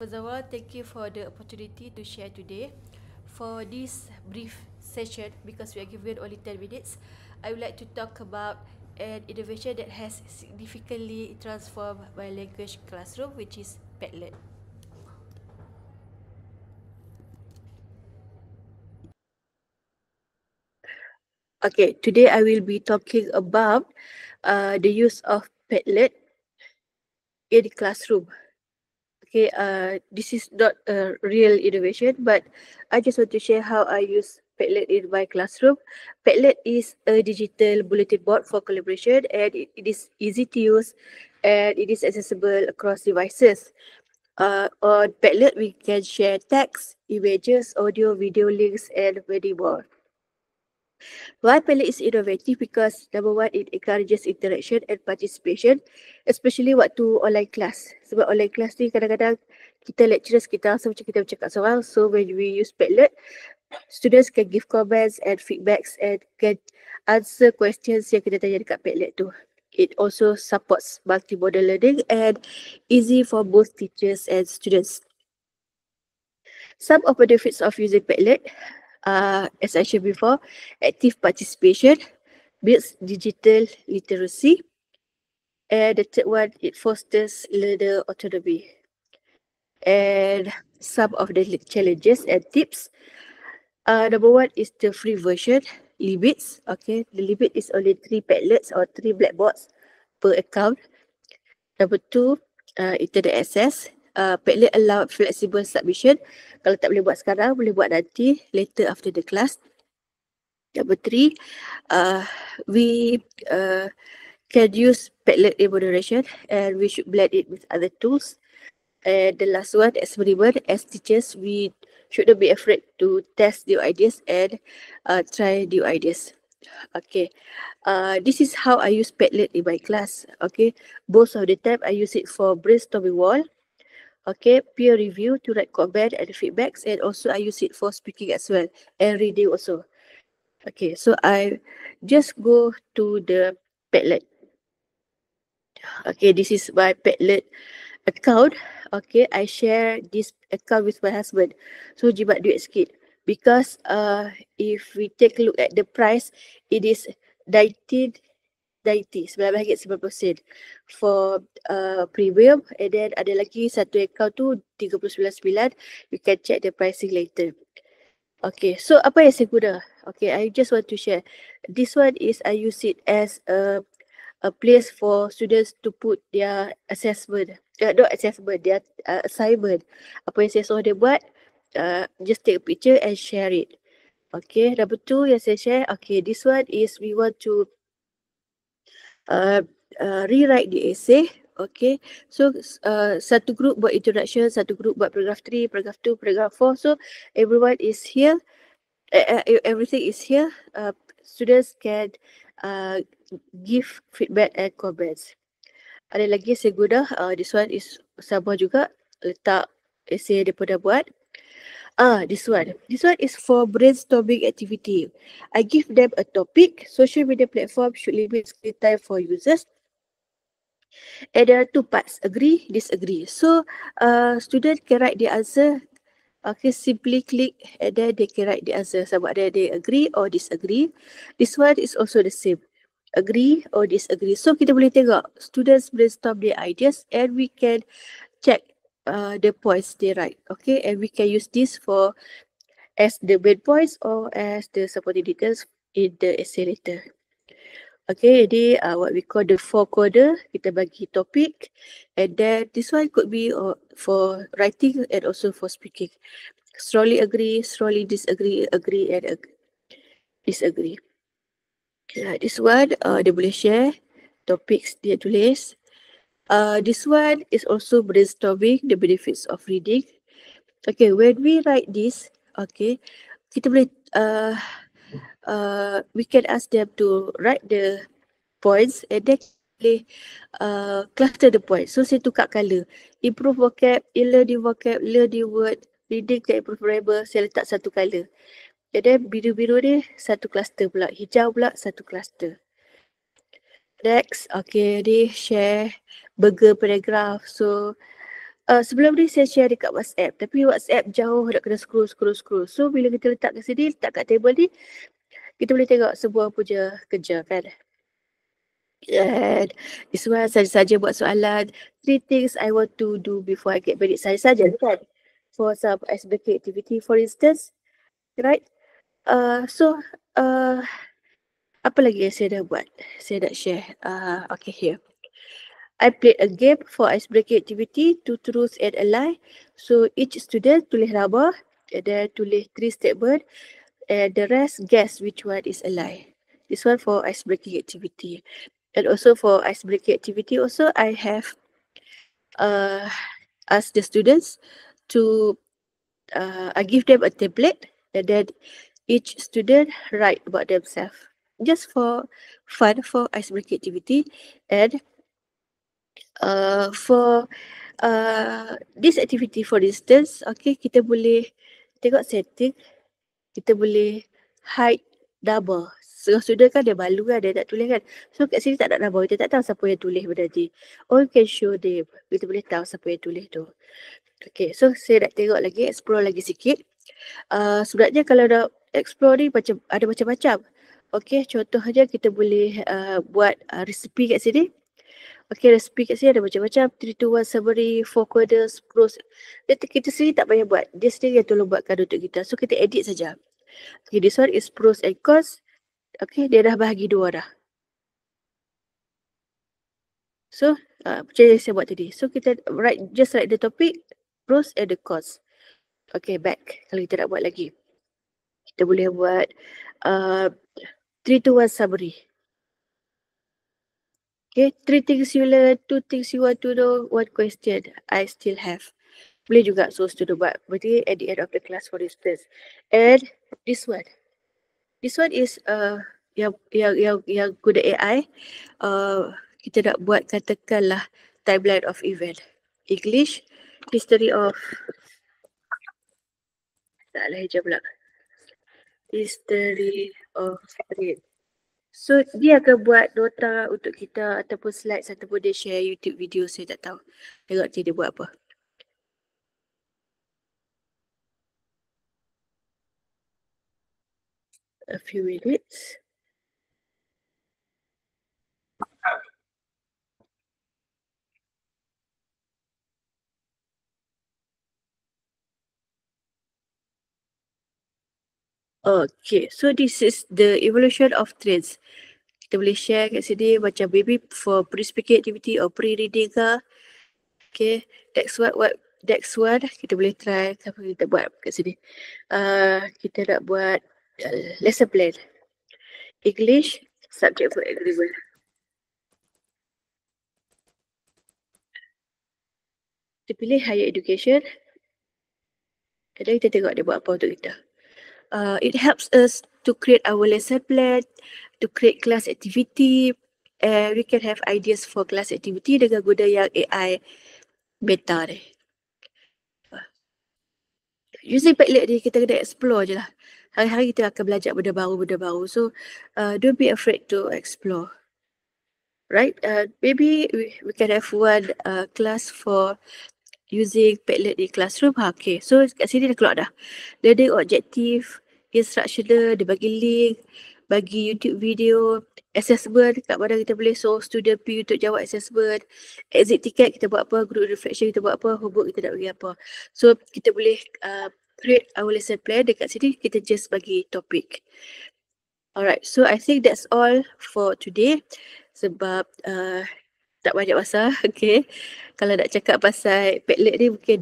First of all, thank you for the opportunity to share today. For this brief session, because we are given only 10 minutes, I would like to talk about an innovation that has significantly transformed my language classroom, which is Padlet. Okay, today I will be talking about the use of Padlet in the classroom. Okay, this is not a real innovation, but I just want to share how I use Padlet in my classroom. Padlet is a digital bulletin board for collaboration, and it is easy to use, and it is accessible across devices. On Padlet, we can share text, images, audio, video links, and many more. Why Padlet is innovative? Because number one, it encourages interaction and participation, especially waktu online class. Sebab online class ni kadang-kadang kita lecturers kita rasa macam kita bercakap seorang. So when we use Padlet, students can give comments and feedbacks and can answer questions yang kita tanya dekat Padlet tu. It also supports multimodal learning and easy for both teachers and students. Some of the benefits of using Padlet, as I shared before, active participation, builds digital literacy, and the third one, it fosters learner autonomy. And some of the challenges and tips. Number one is the free version, limits. Okay, the limit is only 3 Padlets or 3 blackboards per account. Number two, internet access. Padlet allow flexible submission. Kalau tak boleh buat sekarang, boleh buat nanti, later after the class. Number three, we can use Padlet in moderation, and we should blend it with other tools. And the last one, experiment. As teachers, we shouldn't be afraid to test new ideas and try new ideas. Okay, this is how I use Padlet in my class. Okay, most of the time I use it for brainstorming wall. Okay, peer review to write comment and feedbacks, and also I use it for speaking as well and reading also. Okay, so I just go to the Padlet. Okay, this is my Padlet account. Okay, I share this account with my husband. So jimat duit sikit. Because if we take a look at the price, it is 1990, RM9.90 for premium, and then ada lagi satu account tu 39.9. You can check the pricing later. Okay, so apa yang saya guna? Okay, I just want to share. This one is I use it as a place for students to put their assessment. Not assessment, their assignment. Apa yang saya suruh dia buat, just take a picture and share it. Okay, number two yang saya share, okay, this one is we want to rewrite the essay. Okay, so satu group buat introduction, satu group buat paragraph 3, paragraph 2, paragraph 4. So everyone is here, everything is here. Students can give feedback and comments. Ada lagi saya guna, this one is sama juga, letak essay dia pernah buat. This one is for brainstorming activity. I give them a topic. Social media platform should limit screen time for users. And there are two parts, agree, disagree. So student can write the answer. Okay, simply click and then they can write the answer. Sama ada they agree or disagree. This one is also the same. Agree or disagree. So kita boleh tengok students brainstorm their ideas and we can check the points they write. Okay, and we can use this for as the main points or as the supporting details in the essay later. Okay, jadi what we call the four quarter, kita bagi topik, and then this one could be for writing and also for speaking. Strongly agree, strongly disagree, agree and disagree. This one dia boleh share topics dia tulis. This one is also brainstorming the benefits of reading. Okay, when we write this, okay, kita boleh we can ask them to write the points and then boleh cluster the points. So saya tukar colour. Improve vocab, learn the vocab, learn the word, reading can improve grammar, saya letak satu colour. And then biru-biru ni satu cluster pula, hijau pula satu cluster. Next, okay, ni share burger paragraph. So Sebelum ni saya share dekat WhatsApp, tapi WhatsApp jauh nak kena scroll. So bila kita letak kat sini, letak kat table ni, kita boleh tengok sebuah puja kerja kan. And this one saja buat soalan. 3 things I want to do before I get married. Saja kan. For some icebreaker activity, for instance, right? So apa lagi yang saya dah buat? Saya nak share. Okay, here. I played a game for icebreaker activity, 2 truths and a lie. So each student tulis nama, and then tulis 3 statement, and the rest guess which one is a lie. This one for icebreaking activity. And also for icebreaking activity, also I have asked the students to, I give them a template, and then each student write about themselves. Just for fun, for icebreaking activity. And for this activity, for instance, okay, kita boleh tengok setting, kita boleh hide nama. Student kan dia malu kan, dia tak tulis kan. So kat sini tak ada nama, kita tak tahu siapa yang tulis benda ni. Or you can show them, kita boleh tahu siapa yang tulis tu. Okay, so saya nak tengok lagi, explore lagi sikit. Sebenarnya kalau nak explore ni ada macam-macam. Okay, contohnya kita boleh buat resipi kat sini. Okay, resipi kat sini ada macam-macam. 3, 2, 1 summary, 4 quarters, pros. Kita sendiri tak payah buat. Dia sendiri yang tolong buatkan untuk kita. So kita edit saja. Okay, this one is pros and cons. Okay, dia dah bahagi 2 dah. So, macam yang saya buat tadi. So kita just write the topic, pros and the cons. Okay, back. Kalau kita nak buat lagi, kita boleh buat 3, 2, 1 summary. Okay, 3 things you learn, 2 things you want to know, 1 question I still have. Boleh juga so student buat. Berarti at the end of the class, for instance. And this one is yang guna AI. Kita nak buat, katakanlah, timeline of event. English, history of, taklah hijau pula. History of trade. So dia akan buat nota untuk kita ataupun slides ataupun dia share YouTube video, saya tak tahu. Tengok dia buat apa. A few minutes. Okay, so this is the evolution of trends. Kita boleh share kat sini macam maybe for pre-speaking activity or pre-reading ke. Okay, next one kita boleh try apa kita buat kat sini. Kita nak buat lesson plan. English, subject for agreement. Kita pilih higher education. And then kita tengok dia buat apa untuk kita. It helps us to create our lesson plan, to create class activity, and we can have ideas for class activity dengan guna yang AI beta ni. Using Padlet ni kita kena explore je lah. Hari-hari kita akan belajar benda baru. So don't be afraid to explore. Right? Maybe we can have one class for using Padlet in classroom. Okay, so kat sini dah keluar dah. Learning objective, instructional, dia bagi link, bagi YouTube video, assessment kat mana kita boleh show student pergi untuk jawab assessment, exit ticket kita buat apa, group reflection kita buat apa, homework kita nak bagi apa. So kita boleh create our lesson plan. Dekat sini kita just bagi topik. Alright, so I think that's all for today. Sebab tak banyak masa, okay. Kalau nak cakap pasal Padlet ni mungkin